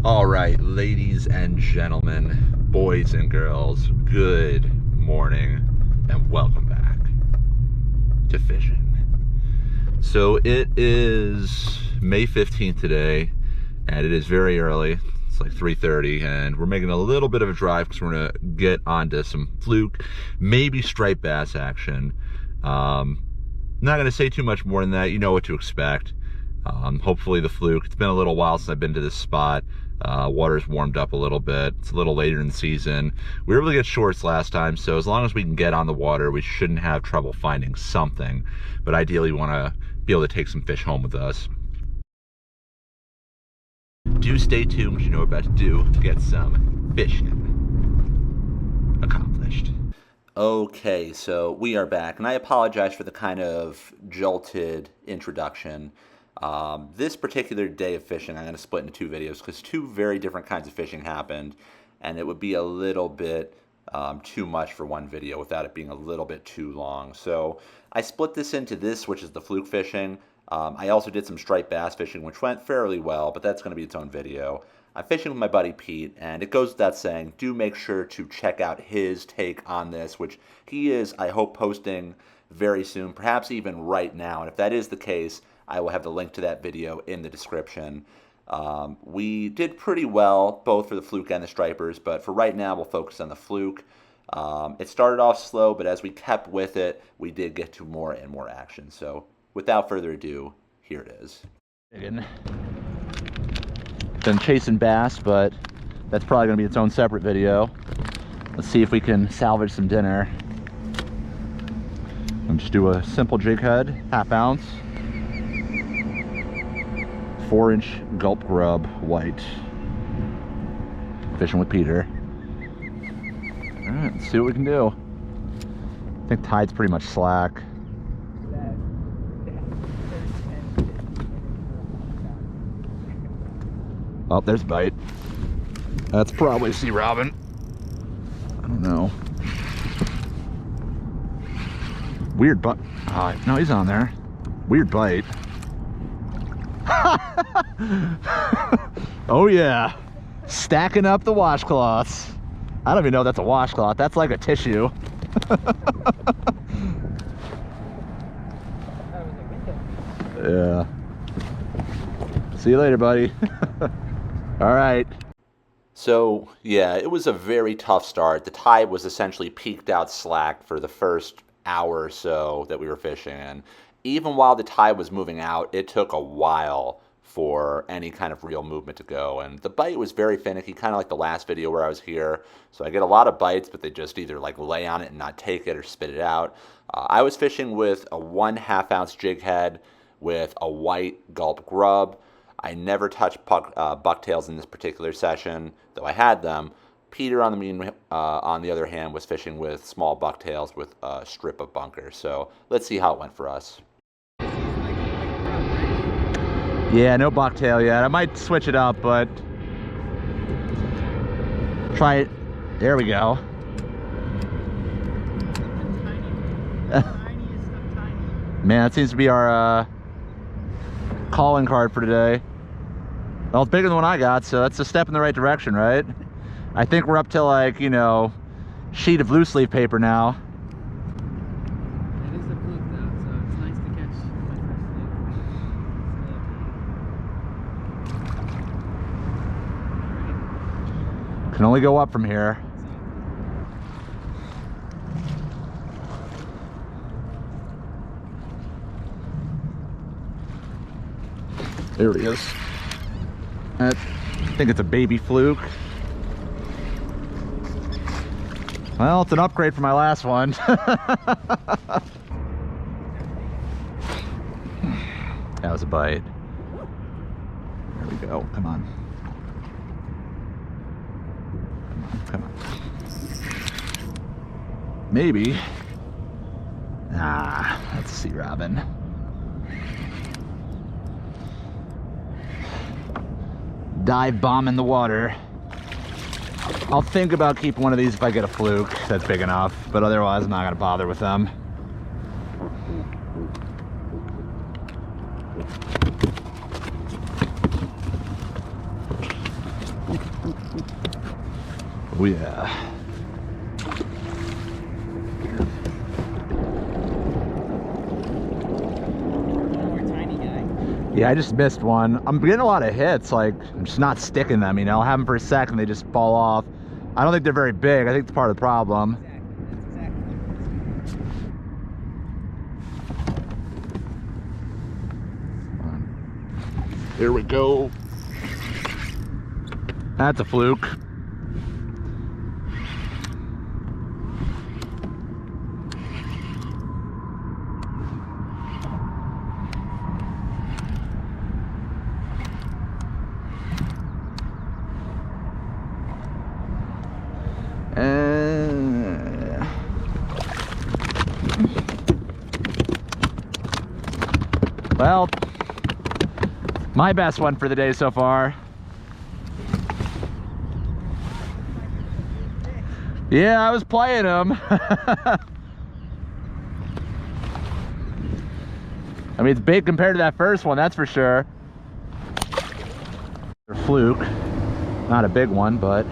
All right, ladies and gentlemen, boys and girls, good morning and welcome back to Fishin'. So it is May 15th today, and it is very early. It's like 3:30, and we're making a little bit of a drive because we're gonna get onto some fluke, maybe striped bass action. Not gonna say too much more than that. You know what to expect. Hopefully the fluke. It's been a little while since I've been to this spot. Water's warmed up a little bit. It's a little later in the season. We were able to get shorts last time, so as long as we can get on the water, we shouldn't have trouble finding something. But ideally, we want to be able to take some fish home with us. Do stay tuned, because you know what we're about to do to get some fishing accomplished. Okay, so we are back, and I apologize for the kind of jolted introduction. This particular day of fishing, I'm going to split into two videos because two very different kinds of fishing happened, and it would be a little bit too much for one video without it being a little bit too long. So I split this into this, which is the fluke fishing. I also did some striped bass fishing, which went fairly well, but that's going to be its own video. I'm fishing with my buddy Pete, and it goes without saying, do make sure to check out his take on this, which he is, I hope, posting very soon, perhaps even right now. And if that is the case, I will have the link to that video in the description. We did pretty well, both for the fluke and the stripers, but for right now, we'll focus on the fluke. It started off slow, but as we kept with it, we did get to more and more action. So without further ado, here it is. Been chasing bass, but that's probably going to be its own separate video. Let's see if we can salvage some dinner. And just do a simple jig head, 1/2 ounce. 4-inch gulp grub white. Fishing with Peter. All right, let's see what we can do. I think tide's pretty much slack. Oh, there's a bite. That's probably a sea robin. I don't know. Weird bite. No, he's on there. Weird bite. Oh yeah, stacking up the washcloths. I don't even know if that's a washcloth. That's like a tissue. Yeah. See you later, buddy. All right. So yeah, it was a very tough start. The tide was essentially peaked out slack for the first hour or so that we were fishing, and even while the tide was moving out, it took a while for any kind of real movement to go. And the bite was very finicky, kind of like the last video where I was here. So I get a lot of bites, but they just either like lay on it and not take it or spit it out. I was fishing with a 1/2 ounce jig head with a white gulp grub. I never touched bucktails in this particular session, though I had them. Peter, on the other hand, was fishing with small bucktails with a strip of bunker. So let's see how it went for us. Yeah, no bucktail yet. I might switch it up, but try it. There we go. Man, that seems to be our calling card for today. Well, it's bigger than the one I got, so that's a step in the right direction, right? I think we're up to, like, you know, sheet of loose leaf paper now. It is a fluke though, so it's nice to catch my first fluke. Can only go up from here. There he is. I think it's a baby fluke. Well, it's an upgrade from my last one. That was a bite. There we go. Come on. Come on. Maybe. Ah, that's a sea robin. Dive bomb in the water. I'll think about keeping one of these if I get a fluke that's big enough, but otherwise I'm not gonna bother with them. Oh yeah. Yeah, I just missed one. I'm getting a lot of hits, like, I'm just not sticking them, you know? I'll have them for a second, they just fall off. I don't think they're very big. I think it's part of the problem. Here we go. That's a fluke. Well, my best one for the day so far. Yeah, I was playing them. I mean, it's big compared to that first one, that's for sure. Fluke, not a big one, but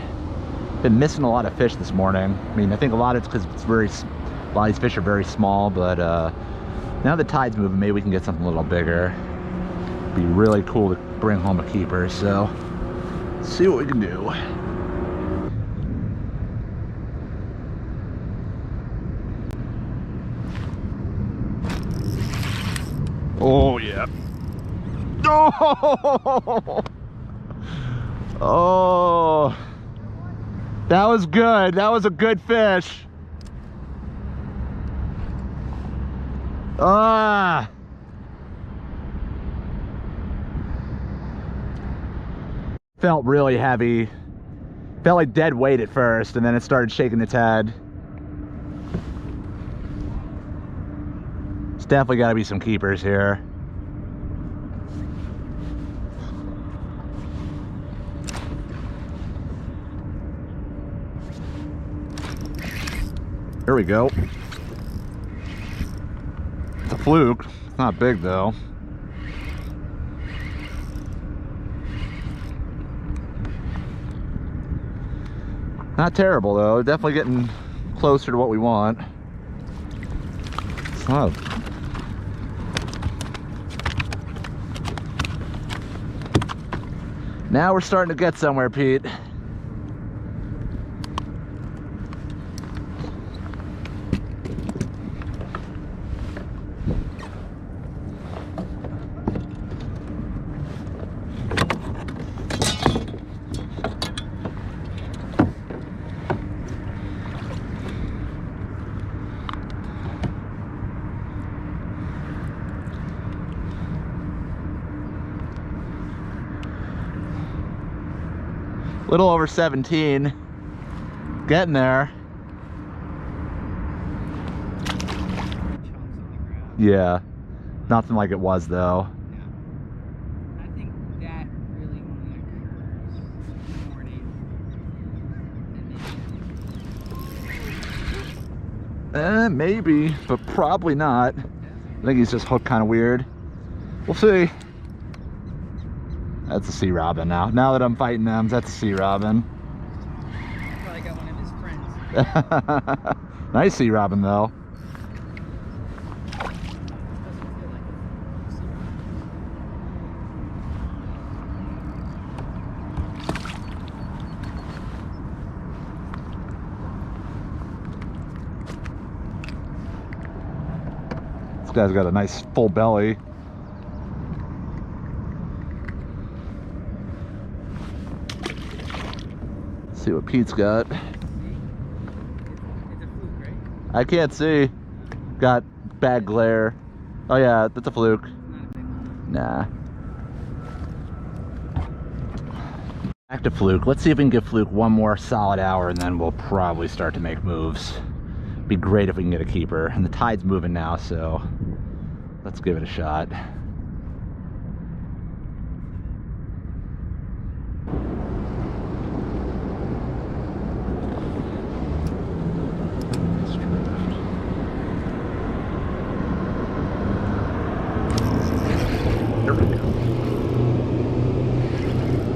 been missing a lot of fish this morning. I mean, I think a lot of it's because a lot of these fish are very small, but now the tide's moving, maybe we can get something a little bigger. Be really cool to bring home a keeper, so let's see what we can do. Oh yeah. Oh, oh, that was good. That was a good fish. Ah. Felt really heavy. Felt like dead weight at first, and then it started shaking its head. It's definitely got to be some keepers here. Here we go. It's a fluke. It's not big though. Not terrible though. Definitely getting closer to what we want. Oh. Now we're starting to get somewhere, Pete. Little over 17, getting there. Yeah, nothing like it was though. Yeah. I think that really only occurs morning and Maybe, but probably not. I think he's just hooked kind of weird. We'll see. That's a sea robin now. Now that I'm fighting them, that's a sea robin. Probably got one of his friends. Nice sea robin though. This guy's got a nice full belly. See what Pete's got. It's a fluke, right? I can't see. Got bad glare. Oh yeah, that's a fluke. Not a big one. Nah. Back to Fluke. Let's see if we can give Fluke one more solid hour and then we'll probably start to make moves. Be great if we can get a keeper. And the tide's moving now, so let's give it a shot.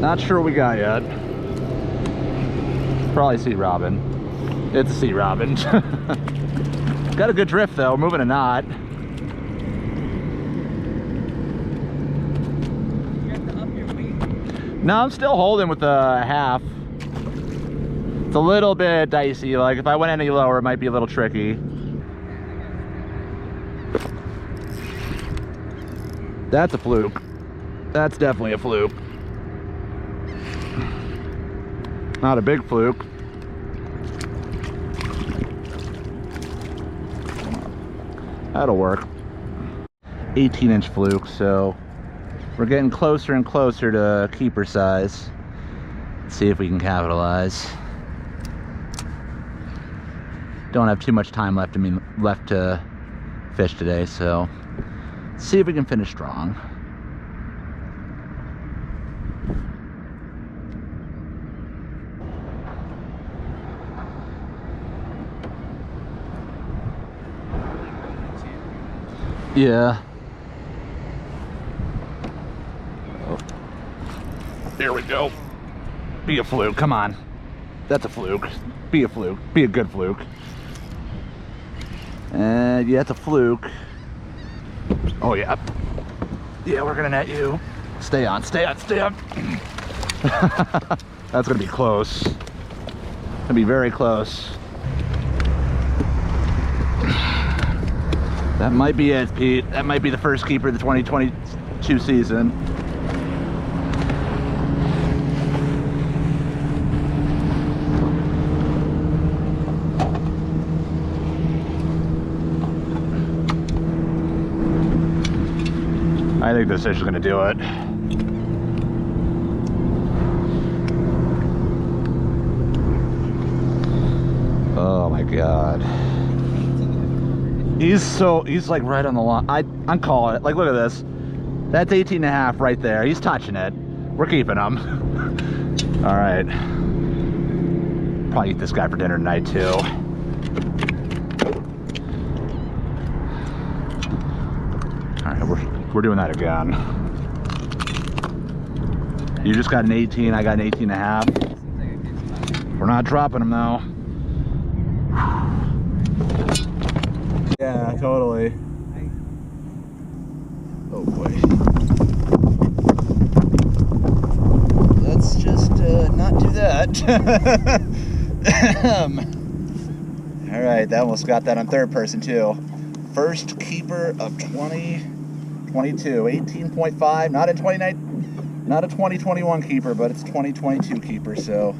Not sure what we got yet. Probably sea robin. It's a sea robin. Got a good drift though, moving a knot. You have to up your weight. No, I'm still holding with a half. It's a little bit dicey. Like if I went any lower, it might be a little tricky. That's a fluke. That's definitely a fluke. Not a big fluke. That'll work. 18-inch fluke, so we're getting closer and closer to keeper size. Let's see if we can capitalize. Don't have too much time left to fish today, so let's see if we can finish strong. Yeah. Oh. There we go. Be a fluke. Come on. That's a fluke. Be a fluke. Be a good fluke. And yeah, it's a fluke. Oh yeah. Yeah, we're gonna net you. Stay on. Stay on. Stay on. That's gonna be close. Gonna be very close. That might be it, Pete. That might be the first keeper of the 2022 season. I think this fish is going to do it. Oh my God. He's like right on the line. I'm calling it. Like, look at this. That's 18 and a half right there. He's touching it. We're keeping him. All right. Probably eat this guy for dinner tonight too. All right, we're doing that again. You just got an 18. I got an 18 and a half. We're not dropping him though. Yeah, totally. Oh boy. Let's just not do that. All right, that almost got that on third person too. First keeper of 2022, 18.5, not a 2021 keeper, but it's 2022 keeper, so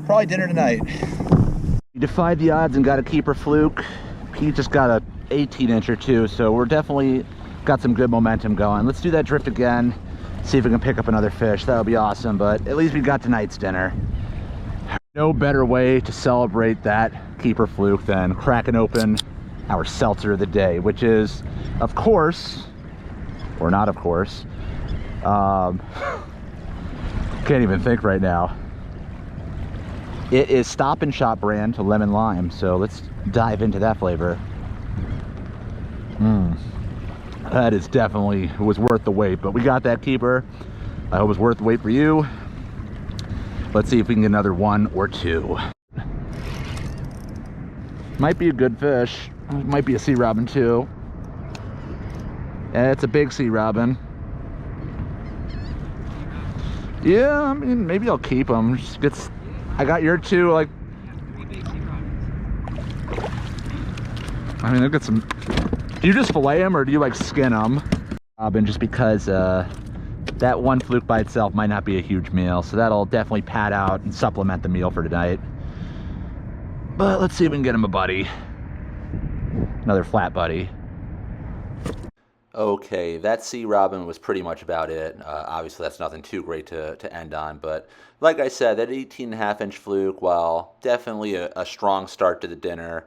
probably dinner tonight. You defied the odds and got a keeper fluke. He just got a 18-incher too, so we're definitely got some good momentum going. Let's do that drift again, see if we can pick up another fish. That would be awesome, but at least we got tonight's dinner. No better way to celebrate that keeper fluke than cracking open our seltzer of the day, which is, of course, or not of course, can't even think right now. It is Stop and Shop brand lemon lime, so let's dive into that flavor. That is definitely, it was worth the wait, but we got that keeper. I hope it was worth the wait for you. Let's see if we can get another one or two. Might be a good fish. Might be a sea robin too. And it's a big sea robin. Yeah, I mean, maybe I'll keep them. I got your two, like, I mean, look at some. Do you just fillet them or do you like skin them? And just because that one fluke by itself might not be a huge meal, so that'll definitely pad out and supplement the meal for tonight. But let's see if we can get him a buddy. Another flat buddy. Okay, that sea robin was pretty much about it. Obviously, that's nothing too great to end on, but like I said, that 18.5-inch fluke, while definitely a strong start to the dinner,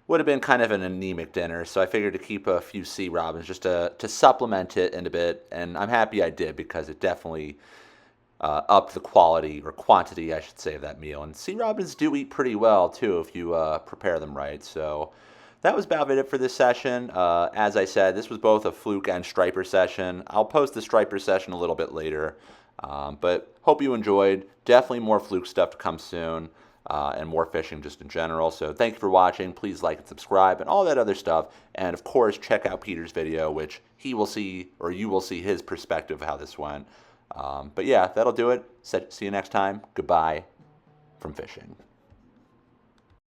would have been kind of an anemic dinner, so I figured to keep a few sea robins just to supplement it in a bit, and I'm happy I did because it definitely upped the quality, or quantity, I should say, of that meal. And sea robins do eat pretty well, too, if you prepare them right, so that was about it for this session. As I said, this was both a fluke and striper session. I'll post the striper session a little bit later, but hope you enjoyed. Definitely more fluke stuff to come soon. and more fishing just in general. So thank you for watching. Please like and subscribe and all that other stuff. And of course, check out Peter's video, which he will see, or you will see his perspective of how this went. But yeah, that'll do it. See you next time. Goodbye from fishing.